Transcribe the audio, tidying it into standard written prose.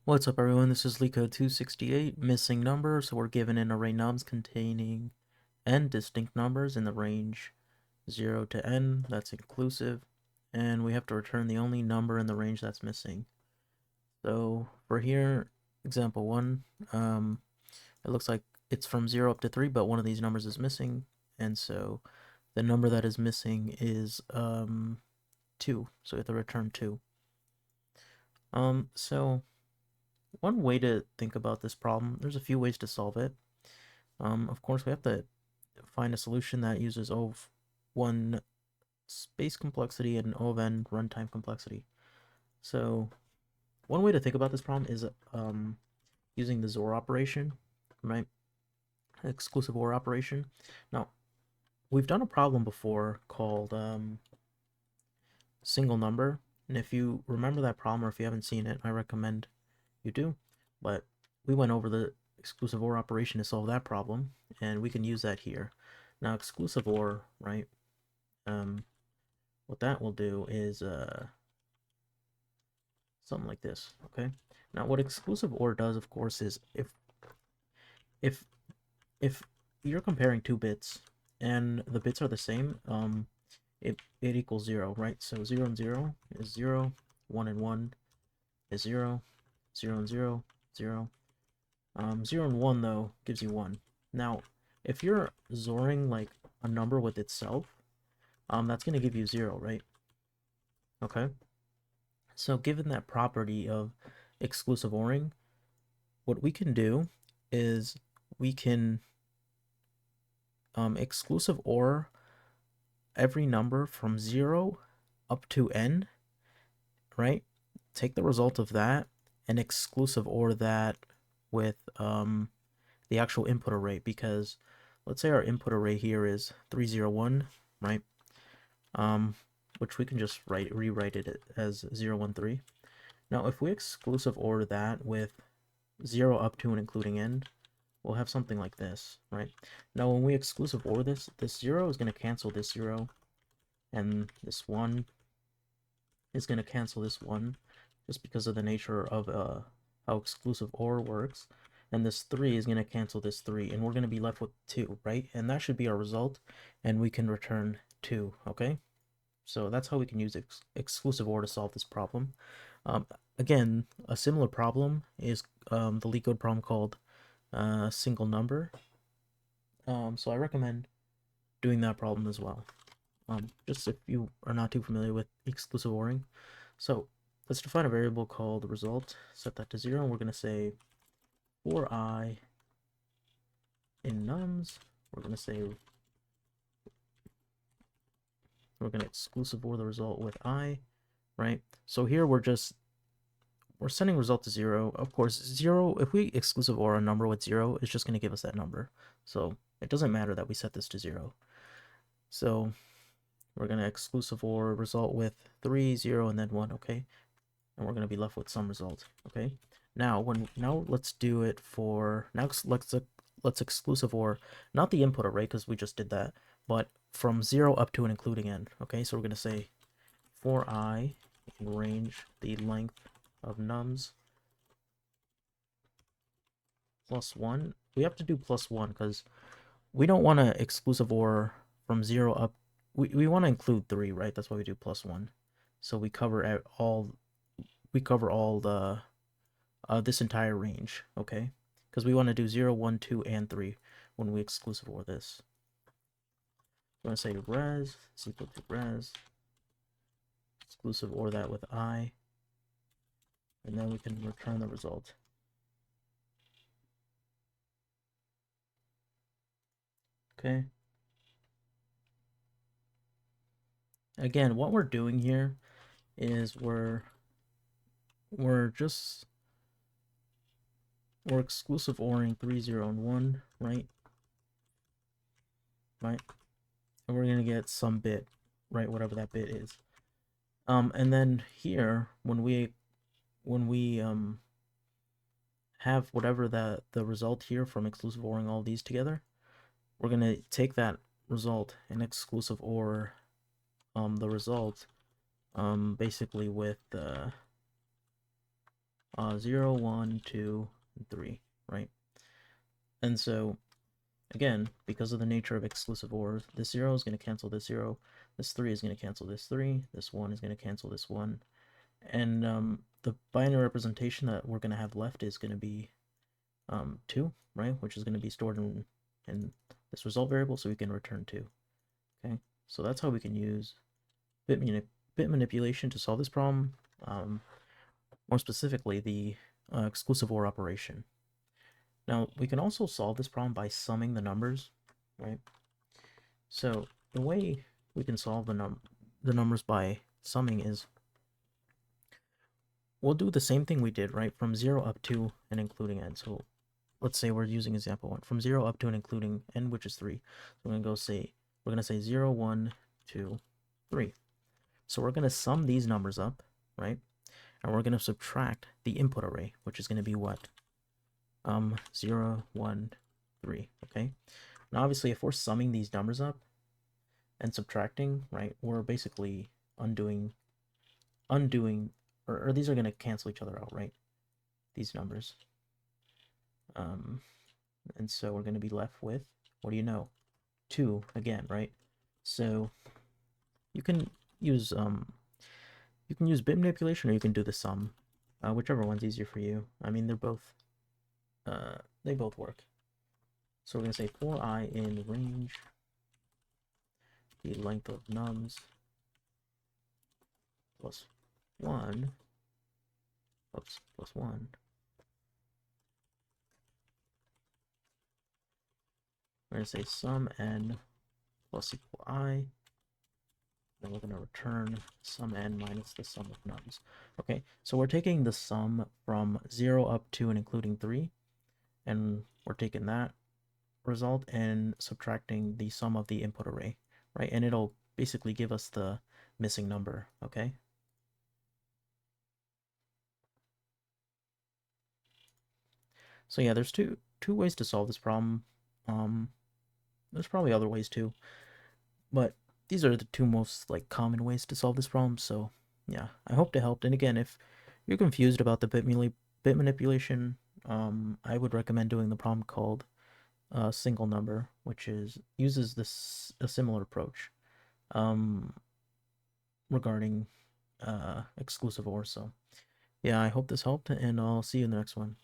What's up, everyone? This is LeetCode 268, missing number. So we're given an array nums containing n distinct numbers in the range 0 to n, that's inclusive, and we have to return the only number in the range that's missing. So for here, example 1, it looks like it's from 0 up to 3, but one of these numbers is missing, and so the number that is missing is 2, so we have to return 2. So one way to think about this problem, there's a few ways to solve it. Of course, we have to find a solution that uses O of 1 space complexity and O of n runtime complexity. So one way to think about this problem is using the XOR operation, right? Exclusive OR operation. Now, we've done a problem before called single number, and if you remember that problem or if you haven't seen it, I recommend you do. But we went over the exclusive OR operation to solve that problem, and we can use that here. Now, exclusive OR, right? What that will do is something like this. Okay. Now, what exclusive OR does, of course, is if if you're comparing two bits and the bits are the same, it equals 0, right? So 0 and 0 is 0, 1 and 1 is 0, 0 and 0, 0. 0 and 1 though gives you 1. Now, if you're XORing like a number with itself, that's going to give you 0, right? Okay. So given that property of exclusive ORing, what we can do is we can exclusive OR every number from 0 up to n, right? Take the result of that and exclusive OR that with the actual input array, because let's say our input array here is 301, right? Which we can just rewrite it as 013. Now, if we exclusive OR that with 0 up to and including n, we'll have something like this, right? Now, when we exclusive OR this 0 is going to cancel this 0, and this 1 is going to cancel this 1, just because of the nature of how exclusive OR works. And this 3 is going to cancel this 3, and we're going to be left with 2, right? And that should be our result, and we can return 2, okay? So that's how we can use exclusive OR to solve this problem. Again, a similar problem is the LeetCode problem called single number. So I recommend doing that problem as well. Just if you are not too familiar with exclusive ORing. So let's define a variable called result, set that to 0, and we're going to say for I in nums, we're going to say we're going to exclusive OR the result with I, right? So here we're sending result to 0. Of course, 0, if we exclusive OR a number with 0, it's just going to give us that number. So it doesn't matter that we set this to 0. So we're going to exclusive OR result with 3, 0, and then 1, okay? And we're going to be left with some result, okay? Now let's do it for, let's exclusive OR, not the input array, because we just did that, but from 0 up to and including n, okay? So we're going to say for I in range the length of nums plus 1. We have to do plus 1 because we don't want to exclusive OR from 0 up. We want to include 3, right? That's why we do plus 1. So we cover all the this entire range, okay? Because we want to do 0, 1, 2, and 3 when we exclusive OR this. We're going to say res is equal to res, exclusive OR that with I, and then we can return the result. Okay. Again, what we're doing here is we're exclusive ORing 3, 0, and 1, right? Right? And we're gonna get some bit, right? Whatever that bit is. And then here, when we have whatever the result here from exclusive ORing all these together, we're gonna take that result and exclusive OR the result basically with 0, 1, 2, and 3, right? And so, again, because of the nature of exclusive OR, this 0 is going to cancel this 0, this 3 is going to cancel this 3, this 1 is going to cancel this 1, and the binary representation that we're going to have left is going to be 2, right? Which is going to be stored in this result variable, so we can return 2. Okay, so that's how we can use bit manipulation to solve this problem. More specifically, the exclusive OR operation. Now, we can also solve this problem by summing the numbers, right? So the way we can solve the numbers by summing is we'll do the same thing we did, right? From 0 up to and including n. So let's say we're using example 1. From 0 up to and including n, which is 3. So we're going to say 0, 1, 2, 3. So we're going to sum these numbers up, right? And we're going to subtract the input array, which is going to be what? 0, 1, 3, okay? Now, obviously, if we're summing these numbers up and subtracting, right, we're basically undoing, or these are going to cancel each other out, right? These numbers. And so we're going to be left with, what do you know? 2 again, right? So you can use bit manipulation, or you can do the sum, whichever one's easier for you. I mean, they both work. So we're going to say for I in range, the length of nums plus 1, plus 1. We're going to say sum n plus equal I. Then we're going to return sum n minus the sum of nums. Okay, so we're taking the sum from 0 up to and including 3, and we're taking that result and subtracting the sum of the input array, right? And it'll basically give us the missing number, okay? So yeah, there's two ways to solve this problem. There's probably other ways too, but these are the two most common ways to solve this problem. So yeah, I hope to help. And again, if you're confused about the bit manipulation, I would recommend doing the problem called single number, which uses a similar approach regarding exclusive OR. So yeah, I hope this helped, and I'll see you in the next one.